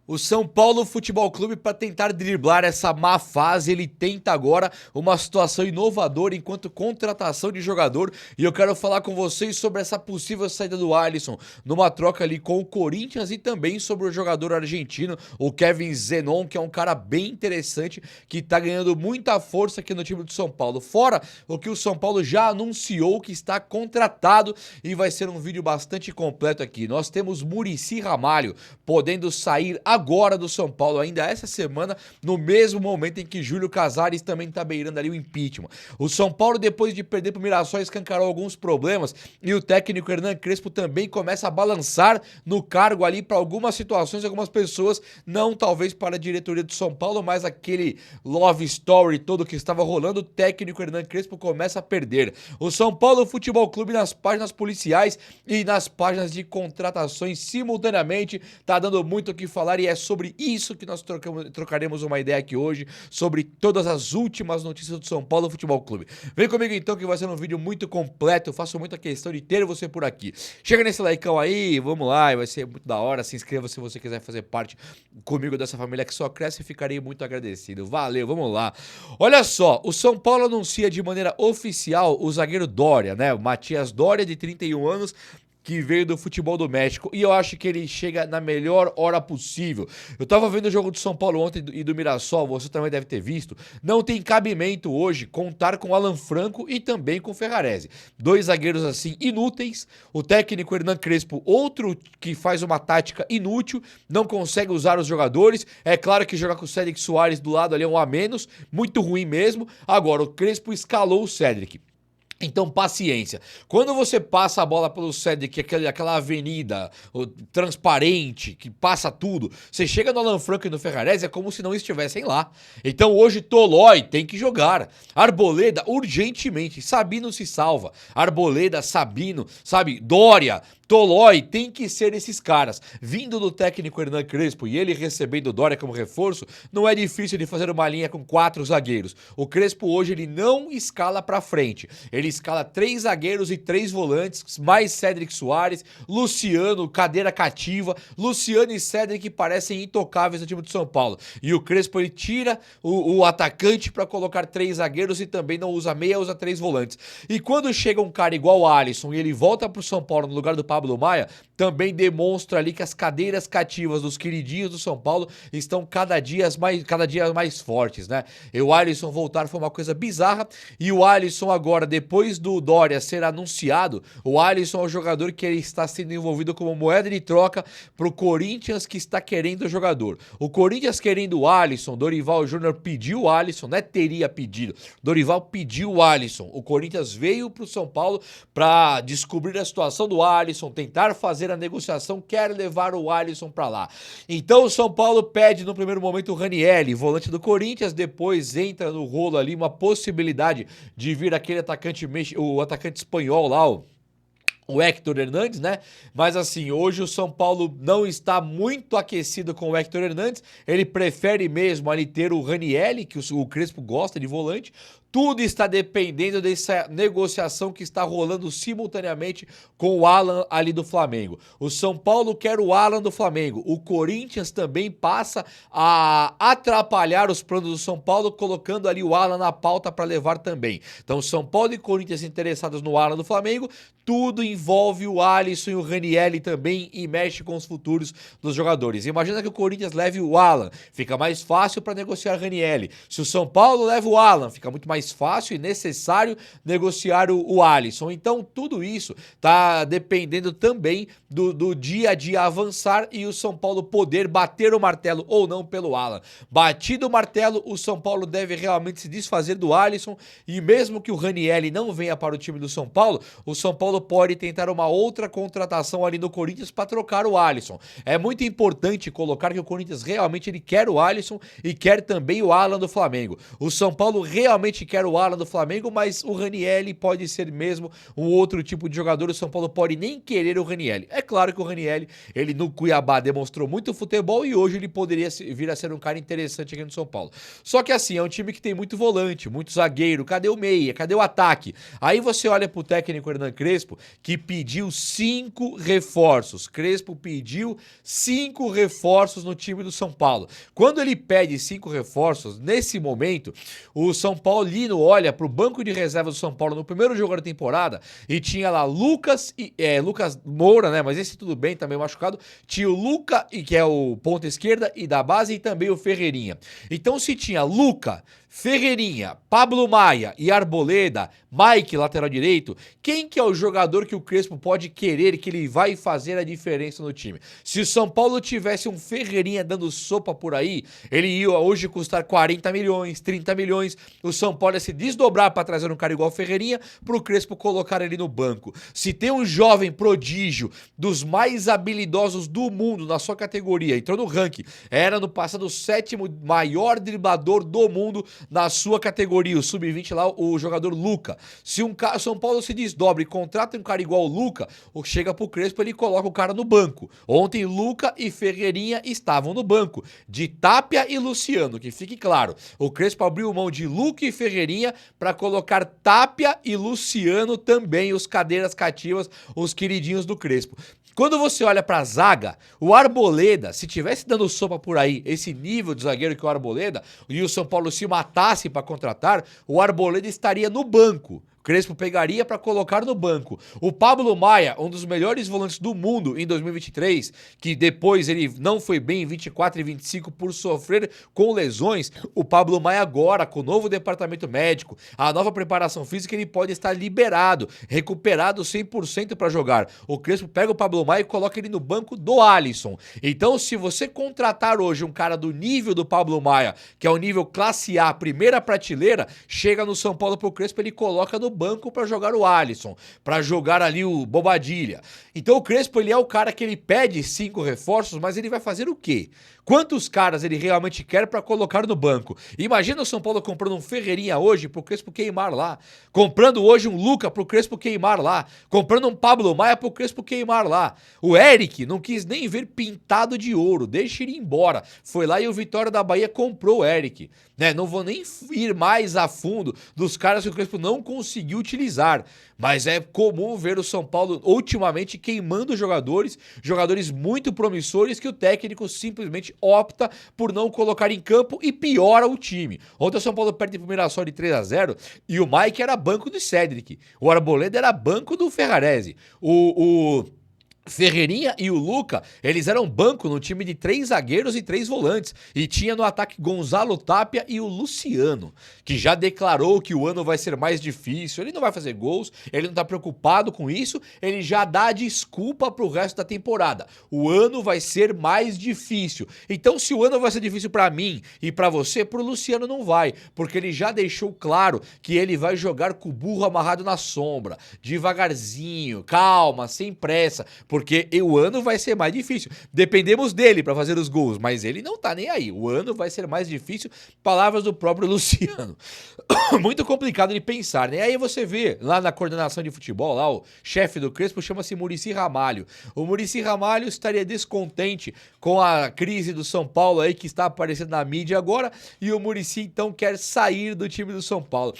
O São Paulo Futebol Clube, para tentar driblar essa má fase, ele tenta agora uma situação inovadora enquanto contratação de jogador. E eu quero falar com vocês sobre essa possível saída do Alisson numa troca ali com o Corinthians e também sobre o jogador argentino, o Kevin Zenon, que é um cara bem interessante, que tá ganhando muita força aqui no time do São Paulo. Fora o que o São Paulo já anunciou que está contratado, e vai ser um vídeo bastante completo aqui. Nós temos Muricy Ramalho podendo sair agora do São Paulo, ainda essa semana, no mesmo momento em que Júlio Casares também tá beirando ali o impeachment. O São Paulo, depois de perder pro Mirassol, escancarou alguns problemas e o técnico Hernan Crespo também começa a balançar no cargo ali para algumas situações, algumas pessoas, não talvez para a diretoria do São Paulo, mas aquele love story todo que estava rolando, o técnico Hernan Crespo começa a perder. O São Paulo Futebol Clube, nas páginas policiais e nas páginas de contratações simultaneamente, tá dando muito o que falar, e é sobre isso que nós trocaremos uma ideia aqui hoje, sobre todas as últimas notícias do São Paulo Futebol Clube. Vem comigo então, que vai ser um vídeo muito completo. Eu faço muita questão de ter você por aqui. Chega nesse likeão aí, vamos lá, vai ser muito da hora. Se inscreva se você quiser fazer parte comigo dessa família que só cresce, e ficarei muito agradecido. Valeu, vamos lá. Olha só, o São Paulo anuncia de maneira oficial o zagueiro Doria, né? O Matias Doria, de 31 anos, que veio do futebol do México, e eu acho que ele chega na melhor hora possível. Eu tava vendo o jogo do São Paulo ontem e do Mirassol, você também deve ter visto. Não tem cabimento hoje contar com Alan Franco e também com Ferrarese. Dois zagueiros assim inúteis, o técnico Hernan Crespo, outro que faz uma tática inútil, não consegue usar os jogadores. É claro que jogar com o Cédric Soares do lado ali é um a menos, muito ruim mesmo. Agora, o Crespo escalou o Cédric. Então, paciência. Quando você passa a bola pelo Cédric, aquela avenida transparente, que passa tudo, você chega no Alan Franco e no Ferrarese, é como se não estivessem lá. Então, hoje, Tolói tem que jogar. Arboleda, urgentemente. Sabino se salva. Arboleda, Sabino, sabe? Dória, Tolói, tem que ser esses caras. Vindo do técnico Hernan Crespo e ele recebendo Dória como reforço, não é difícil de fazer uma linha com 4 zagueiros. O Crespo hoje ele não escala pra frente. Ele escala 3 zagueiros e 3 volantes, mais Cédric Soares, Luciano, cadeira cativa. Luciano e Cédric parecem intocáveis no time do São Paulo. E o Crespo ele tira o atacante pra colocar 3 zagueiros e também não usa meia, usa 3 volantes. E quando chega um cara igual o Alisson e ele volta pro São Paulo no lugar do Pablo Maia, também demonstra ali que as cadeiras cativas dos queridinhos do São Paulo estão cada dia mais fortes, né? E o Alisson voltar foi uma coisa bizarra, e o Alisson agora, depois do Dória ser anunciado, o Alisson é o jogador que ele está sendo envolvido como moeda de troca pro Corinthians, que está querendo o jogador. O Corinthians querendo o Alisson, Dorival Júnior pediu o Alisson, né? Teria pedido. Dorival pediu o Alisson. O Corinthians veio pro São Paulo para descobrir a situação do Alisson, tentar fazer a negociação, quer levar o Alisson para lá. Então o São Paulo pede no primeiro momento o Ranieri, volante do Corinthians, depois entra no rolo ali uma possibilidade de vir aquele atacante, o atacante espanhol lá, o Héctor Hernandes, né? Mas assim, hoje o São Paulo não está muito aquecido com o Héctor Hernandes. Ele prefere mesmo ali ter o Ranieri, que o Crespo gosta de volante. Tudo está dependendo dessa negociação que está rolando simultaneamente com o Alan ali do Flamengo. O São Paulo quer o Alan do Flamengo. O Corinthians também passa a atrapalhar os planos do São Paulo, colocando ali o Alan na pauta para levar também. Então, São Paulo e Corinthians interessados no Alan do Flamengo. Tudo envolve o Alisson e o Ranieri também, e mexe com os futuros dos jogadores. Imagina que o Corinthians leve o Alan, fica mais fácil para negociar Ranieri. Se o São Paulo leva o Alan, fica muito mais fácil e necessário negociar o Alisson. Então tudo isso tá dependendo também do dia a dia avançar e o São Paulo poder bater o martelo ou não pelo Alan. Batido o martelo, o São Paulo deve realmente se desfazer do Alisson, e mesmo que o Ranieri não venha para o time do São Paulo, o São Paulo pode tentar uma outra contratação ali no Corinthians para trocar o Alisson. É muito importante colocar que o Corinthians realmente ele quer o Alisson e quer também o Alan do Flamengo. O São Paulo realmente quer o ala do Flamengo, mas o Ranieri pode ser mesmo um outro tipo de jogador. O São Paulo pode nem querer o Ranieri. É claro que o Ranieri, ele no Cuiabá demonstrou muito futebol e hoje ele poderia vir a ser um cara interessante aqui no São Paulo. Só que assim, é um time que tem muito volante, muito zagueiro. Cadê o meia? Cadê o ataque? Aí você olha pro técnico Hernan Crespo, que pediu 5 reforços. Crespo pediu 5 reforços no time do São Paulo. Quando ele pede 5 reforços, nesse momento, o São Paulino olha pro banco de reserva do São Paulo no primeiro jogo da temporada e tinha lá Lucas Moura, né? Mas esse tudo bem, também machucado. Tinha o Luca, que é o ponta esquerda e da base, e também o Ferreirinha. Então se tinha Luca, Ferreirinha, Pablo Maia e Arboleda, Mike, lateral direito, quem que é o jogador que o Crespo pode querer que ele vai fazer a diferença no time? Se o São Paulo tivesse um Ferreirinha dando sopa por aí, ele ia hoje custar 40 milhões, 30 milhões, o São Paulo ia se desdobrar para trazer um cara igual o Ferreirinha, pro Crespo colocar ele no banco. Se tem um jovem prodígio dos mais habilidosos do mundo na sua categoria, entrou no ranking, era no passado o 7º maior driblador do mundo na sua categoria, o sub-20 lá, o jogador Luca. Se São Paulo se desdobra e contrata um cara igual o Luca, chega pro Crespo, ele coloca o cara no banco. Ontem Luca e Ferreirinha estavam no banco, de Tapia e Luciano, que fique claro, o Crespo abriu mão de Luca e Ferreirinha para colocar Tapia e Luciano também, os cadeiras cativas, os queridinhos do Crespo. Quando você olha pra zaga, o Arboleda, se tivesse dando sopa por aí, esse nível de zagueiro que é o Arboleda, e o São Paulo se matasse pra contratar, o Arboleda estaria no banco. Crespo pegaria para colocar no banco. O Pablo Maia, um dos melhores volantes do mundo em 2023, que depois ele não foi bem em 24 e 25 por sofrer com lesões. O Pablo Maia agora, com o novo departamento médico, a nova preparação física, ele pode estar liberado, recuperado 100% para jogar. O Crespo pega o Pablo Maia e coloca ele no banco do Alisson. Então, se você contratar hoje um cara do nível do Pablo Maia, que é o nível classe A, primeira prateleira, chega no São Paulo pro Crespo, ele coloca no banco para jogar o Alisson, para jogar ali o Bobadilha. Então o Crespo, ele é o cara que ele pede 5 reforços, mas ele vai fazer o quê? Quantos caras ele realmente quer para colocar no banco? Imagina o São Paulo comprando um Ferreirinha hoje pro Crespo queimar lá, comprando hoje um Luca pro Crespo queimar lá, comprando um Pablo Maia pro Crespo queimar lá. O Eric não quis nem ver pintado de ouro, deixa ele ir embora. Foi lá e o Vitória da Bahia comprou o Eric. Né? Não vou nem ir mais a fundo dos caras que o Crespo não conseguiu utilizar, mas é comum ver o São Paulo ultimamente queimando jogadores muito promissores que o técnico simplesmente opta por não colocar em campo e piora o time. Ontem o São Paulo perde pro Mirassol de 3-0 e o Mike era banco do Cedric, o Arboleda era banco do Ferrarese, o Ferreirinha e o Luca, eles eram banco no time de 3 zagueiros e 3 volantes. E tinha no ataque Gonzalo Tapia e o Luciano, que já declarou que o ano vai ser mais difícil. Ele não vai fazer gols, ele não tá preocupado com isso, ele já dá desculpa pro resto da temporada. O ano vai ser mais difícil. Então, se o ano vai ser difícil pra mim e pra você, pro Luciano não vai, porque ele já deixou claro que ele vai jogar com o burro amarrado na sombra, devagarzinho, calma, sem pressa, porque o ano vai ser mais difícil. Dependemos dele para fazer os gols, mas ele não tá nem aí. O ano vai ser mais difícil, palavras do próprio Luciano. Muito complicado de pensar, né? Aí você vê lá na coordenação de futebol, lá o chefe do Crespo chama-se Muricy Ramalho. O Muricy Ramalho estaria descontente com a crise do São Paulo aí que está aparecendo na mídia agora, e o Muricy então quer sair do time do São Paulo.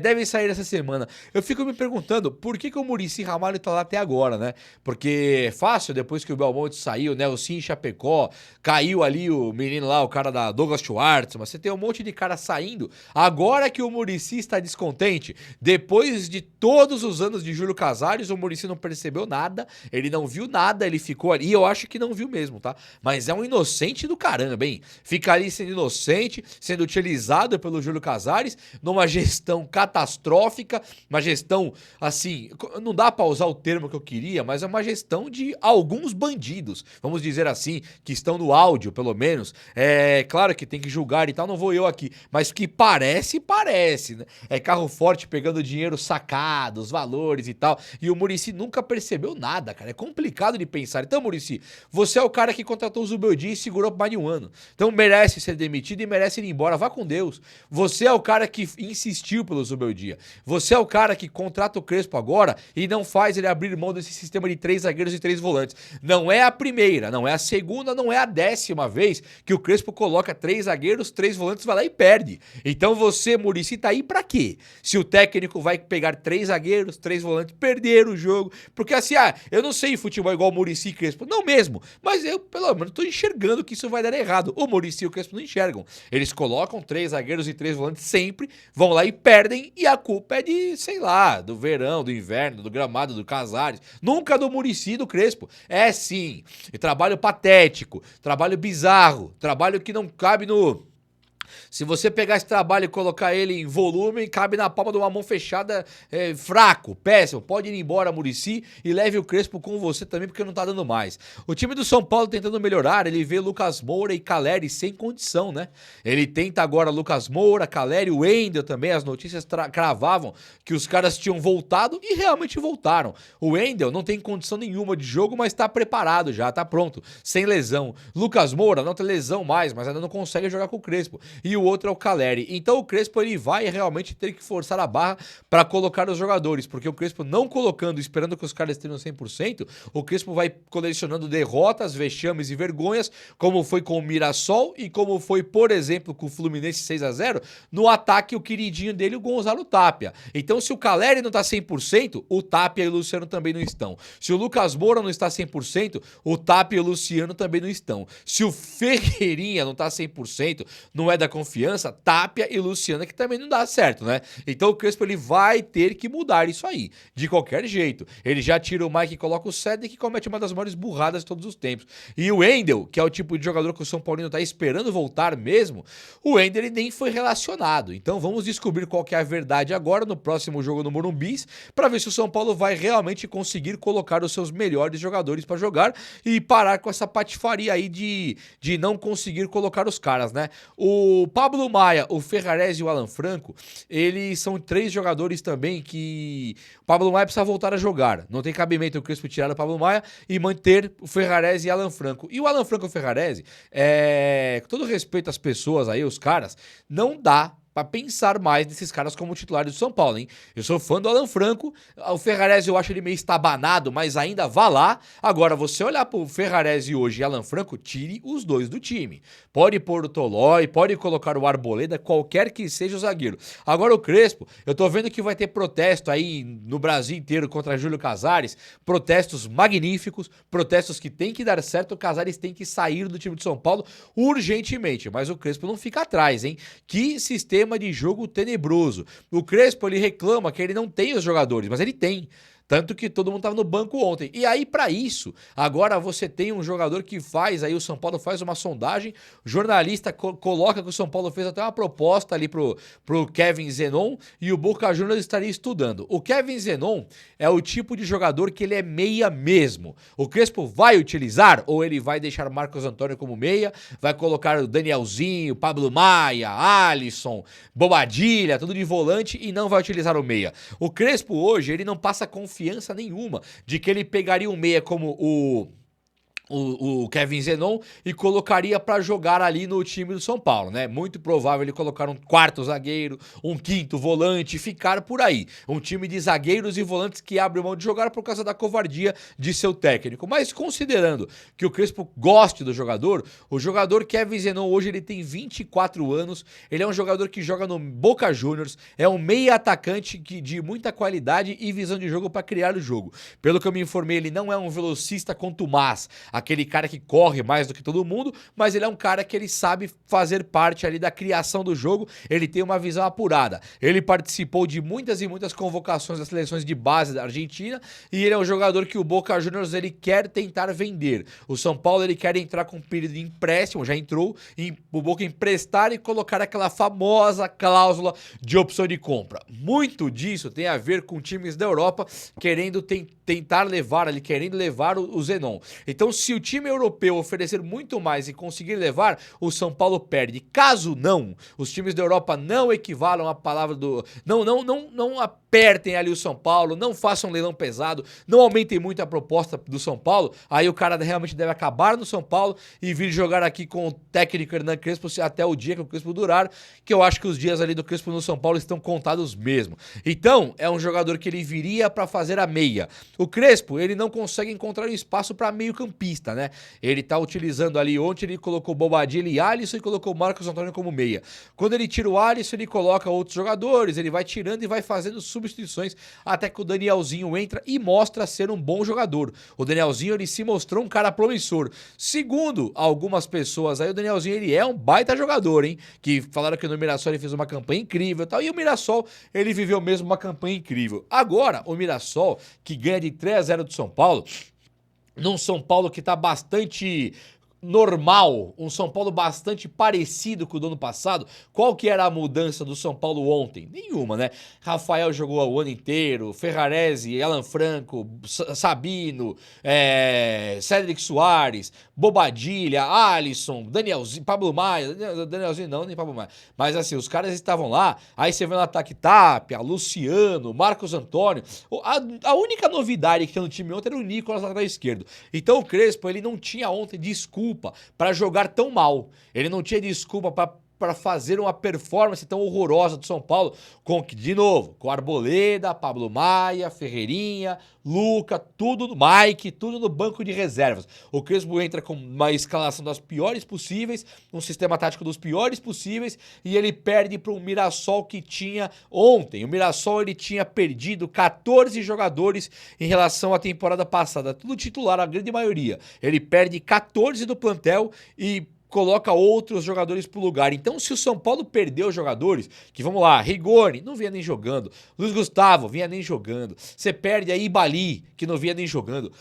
Deve sair essa semana. Eu fico me perguntando por que o Muricy Ramalho tá lá até agora, né? Porque é fácil, depois que o Belmonte saiu, né? O Sim Chapecó, caiu ali o menino lá, o cara da Douglas Schwartz, mas você tem um monte de cara saindo. Agora que o Muricy está descontente, depois de todos os anos de Júlio Casares, o Muricy não percebeu nada, ele não viu nada, ele ficou ali, e eu acho que não viu mesmo, tá? Mas é um inocente do caramba, hein? Fica ali sendo inocente, sendo utilizado pelo Júlio Casares, numa gestão catastrófica, uma gestão, assim, não dá pra usar o termo que eu queria, mas é uma gestão gestão de alguns bandidos, vamos dizer assim, que estão no áudio, pelo menos. É claro que tem que julgar e tal, não vou eu aqui, mas que parece, né? É carro forte pegando dinheiro sacado, os valores e tal, e o Muricy nunca percebeu nada, cara. É complicado de pensar. Então, Muricy, você é o cara que contratou o Zubeldia e segurou por mais de um ano. Então merece ser demitido e merece ir embora. Vá com Deus. Você é o cara que insistiu pelo Zubeldia. Você é o cara que contrata o Crespo agora e não faz ele abrir mão desse sistema de 3 zagueiros e 3 volantes. Não é a primeira, não é a segunda, não é a 10ª vez que o Crespo coloca 3 zagueiros, 3 volantes, vai lá e perde. Então você, Muricy, tá aí pra quê? Se o técnico vai pegar 3 zagueiros, 3 volantes, perder o jogo. Porque assim, eu não sei futebol igual o Muricy e Crespo. Não mesmo. Mas eu, pelo menos, tô enxergando que isso vai dar errado. O Muricy e o Crespo não enxergam. Eles colocam 3 zagueiros e 3 volantes sempre, vão lá e perdem, e a culpa é de, sei lá, do verão, do inverno, do gramado, do Casares. Nunca do Muricy e do Crespo. É sim. E trabalho patético, trabalho bizarro, trabalho que não cabe no... Se você pegar esse trabalho e colocar ele em volume, cabe na palma de uma mão fechada, fraco, péssimo. Pode ir embora, Muricy, e leve o Crespo com você também, porque não tá dando mais. O time do São Paulo tentando melhorar, ele vê Lucas Moura e Calleri sem condição, né? Ele tenta agora Lucas Moura, Calleri, o Wendel também, as notícias cravavam que os caras tinham voltado e realmente voltaram. O Wendel não tem condição nenhuma de jogo, mas tá preparado já, tá pronto, sem lesão. Lucas Moura não tem lesão mais, mas ainda não consegue jogar com o Crespo. E o outro é o Calleri. Então o Crespo ele vai realmente ter que forçar a barra para colocar os jogadores, porque o Crespo não colocando, esperando que os caras estejam 100%, o Crespo vai colecionando derrotas, vexames e vergonhas, como foi com o Mirassol e como foi, por exemplo, com o Fluminense 6-0, no ataque o queridinho dele, o Gonzalo Tapia. Então se o Calleri não tá 100%, o Tapia e o Luciano também não estão. Se o Lucas Moura não está 100%, o Tapia e o Luciano também não estão. Se o Ferreirinha não tá 100%, não é da confiança, Tapia e Luciana, que também não dá certo, né? Então o Crespo ele vai ter que mudar isso aí, de qualquer jeito. Ele já tira o Mike e coloca o Cedric, que comete uma das maiores burradas de todos os tempos. E o Wendel, que é o tipo de jogador que o São Paulino tá esperando voltar mesmo, o Wendel ele nem foi relacionado. Então vamos descobrir qual que é a verdade agora no próximo jogo no Morumbis, para ver se o São Paulo vai realmente conseguir colocar os seus melhores jogadores para jogar e parar com essa patifaria aí de não conseguir colocar os caras, né? O Pablo Maia, o Ferrarese e o Alan Franco, eles são 3 jogadores também que o Pablo Maia precisa voltar a jogar. Não tem cabimento o Crespo tirar o Pablo Maia e manter o Ferrarese e Alan Franco. E o Alan Franco e o Ferrarese, com todo respeito às pessoas aí, os caras, não dá pra pensar mais nesses caras como titulares do São Paulo, hein? Eu sou fã do Alan Franco, o Ferrarese eu acho ele meio estabanado, mas ainda vá lá. Agora, você olhar pro Ferrarese hoje e Alan Franco, tire os 2 do time. Pode pôr o Tolói, pode colocar o Arboleda, qualquer que seja o zagueiro. Agora o Crespo, eu tô vendo que vai ter protesto aí no Brasil inteiro contra Júlio Casares, protestos magníficos, protestos que tem que dar certo, o Casares tem que sair do time de São Paulo urgentemente, mas o Crespo não fica atrás, hein? Que sistema de jogo tenebroso. O Crespo ele reclama que ele não tem os jogadores, mas ele tem. Tanto que todo mundo estava no banco ontem. E aí, para isso, agora você tem um jogador que faz, aí o São Paulo faz uma sondagem, o jornalista coloca que o São Paulo fez até uma proposta ali pro Kevin Zenon e o Boca Juniors estaria estudando. O Kevin Zenon é o tipo de jogador que ele é meia mesmo. O Crespo vai utilizar ou ele vai deixar Marcos Antônio como meia, vai colocar o Danielzinho, Pablo Maia, Alisson, Bobadilha, tudo de volante e não vai utilizar o meia. O Crespo hoje, ele não passa confiança nenhuma de que ele pegaria um meia como o Kevin Zenon e colocaria pra jogar ali no time do São Paulo, né? Muito provável ele colocar um 4º zagueiro, um 5º volante e ficar por aí. Um time de zagueiros e volantes que abre mão de jogar por causa da covardia de seu técnico. Mas considerando que o Crespo goste do jogador, o jogador Kevin Zenon hoje ele tem 24 anos, ele é um jogador que joga no Boca Juniors, é um meia atacante de muita qualidade e visão de jogo pra criar o jogo. Pelo que eu me informei, ele não é um velocista contumaz, aquele cara que corre mais do que todo mundo, mas ele é um cara que ele sabe fazer parte ali da criação do jogo, ele tem uma visão apurada. Ele participou de muitas e muitas convocações das seleções de base da Argentina e ele é um jogador que o Boca Juniors ele quer tentar vender. O São Paulo ele quer entrar com um período de empréstimo, já entrou, o Boca emprestar e colocar aquela famosa cláusula de opção de compra. Muito disso tem a ver com times da Europa querendo tentar levar ali, querendo levar o Zenon. Então, se o time europeu oferecer muito mais e conseguir levar, o São Paulo perde. Caso não, os times da Europa não equivalam a palavra do... Não apertem ali o São Paulo, não façam um leilão pesado, não aumentem muito a proposta do São Paulo, aí o cara realmente deve acabar no São Paulo e vir jogar aqui com o técnico Hernan Crespo até o dia que o Crespo durar, que eu acho que os dias ali do Crespo no São Paulo estão contados mesmo. Então, é um jogador que ele viria para fazer a meia. O Crespo, ele não consegue encontrar um espaço para meio campista, né? Ele tá utilizando ali, ontem ele colocou Bobadilla e Alisson e colocou Marcos Antônio como meia. Quando ele tira o Alisson, ele coloca outros jogadores, ele vai tirando e vai fazendo substituições até que o Danielzinho entra e mostra ser um bom jogador. O Danielzinho, ele se mostrou um cara promissor. Segundo algumas pessoas aí, o Danielzinho, ele é um baita jogador, hein? Que falaram que no Mirassol ele fez uma campanha incrível e tal, e o Mirassol, ele viveu mesmo uma campanha incrível. Agora, o Mirassol, que ganha de 3-0 do São Paulo, num São Paulo que tá bastante normal, um São Paulo bastante parecido com o do ano passado. Qual que era a mudança do São Paulo ontem? Nenhuma, né? Rafael jogou o ano inteiro, Ferrarese, Alan Franco, Sabino, Cédric Soares, Bobadilla, Alisson, Danielzinho, Pablo Maia, Danielzinho não, nem Pablo Maia, mas assim, os caras estavam lá, aí você vê no ataque Tapia, Luciano, Marcos Antônio, a única novidade que tinha no time ontem era o Nicolas lateral esquerdo. Então o Crespo, ele não tinha ontem desculpa para jogar tão mal. Ele não tinha desculpa para fazer uma performance tão horrorosa do São Paulo, de novo, com Arboleda, Pablo Maia, Ferreirinha, Luca, tudo, Mike, tudo no banco de reservas. O Crespo entra com uma escalação das piores possíveis, um sistema tático dos piores possíveis, e ele perde para um Mirassol que tinha ontem. O Mirassol, ele tinha perdido 14 jogadores em relação à temporada passada, tudo titular, a grande maioria. Ele perde 14 do plantel e coloca outros jogadores pro lugar. Então, se o São Paulo perdeu os jogadores, que vamos lá, Rigoni, não vinha nem jogando, Luiz Gustavo, vinha nem jogando, você perde aí Ibali, que não vinha nem jogando,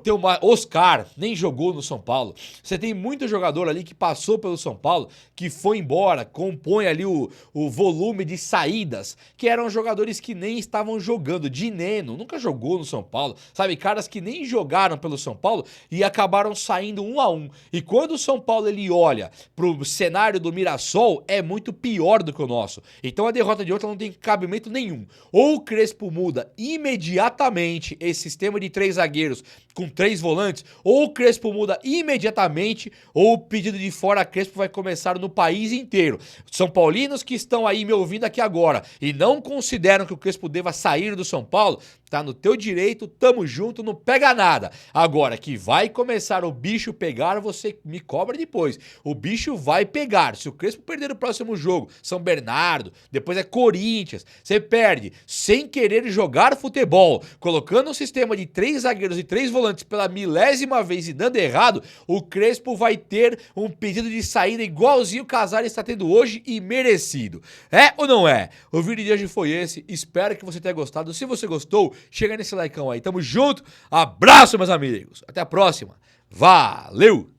tem uma Oscar, nem jogou no São Paulo. Você tem muito jogador ali que passou pelo São Paulo, que foi embora, compõe ali o volume de saídas, que eram jogadores que nem estavam jogando. Dineno nunca jogou no São Paulo, sabe? Caras que nem jogaram pelo São Paulo e acabaram saindo 1-1. E quando o São Paulo ele olha pro cenário do Mirassol, é muito pior do que o nosso. Então a derrota de ontem não tem cabimento nenhum. Ou o Crespo muda imediatamente esse sistema de 3 zagueiros com 3 volantes, ou o Crespo muda imediatamente, ou o pedido de fora Crespo vai começar no país inteiro. São paulinos que estão aí me ouvindo aqui agora e não consideram que o Crespo deva sair do São Paulo, tá no teu direito, tamo junto, não pega nada. Agora que vai começar o bicho pegar, você me cobra depois. O bicho vai pegar. Se o Crespo perder o próximo jogo, São Bernardo, depois é Corinthians, você perde sem querer jogar futebol, colocando um sistema de 3 zagueiros e 3 volantes pela milésima vez e dando errado, o Crespo vai ter um pedido de saída igualzinho o Casares está tendo hoje e merecido. É ou não é? O vídeo de hoje foi esse, espero que você tenha gostado. Se você gostou, chega nesse likeão aí, tamo junto, abraço meus amigos, até a próxima, valeu!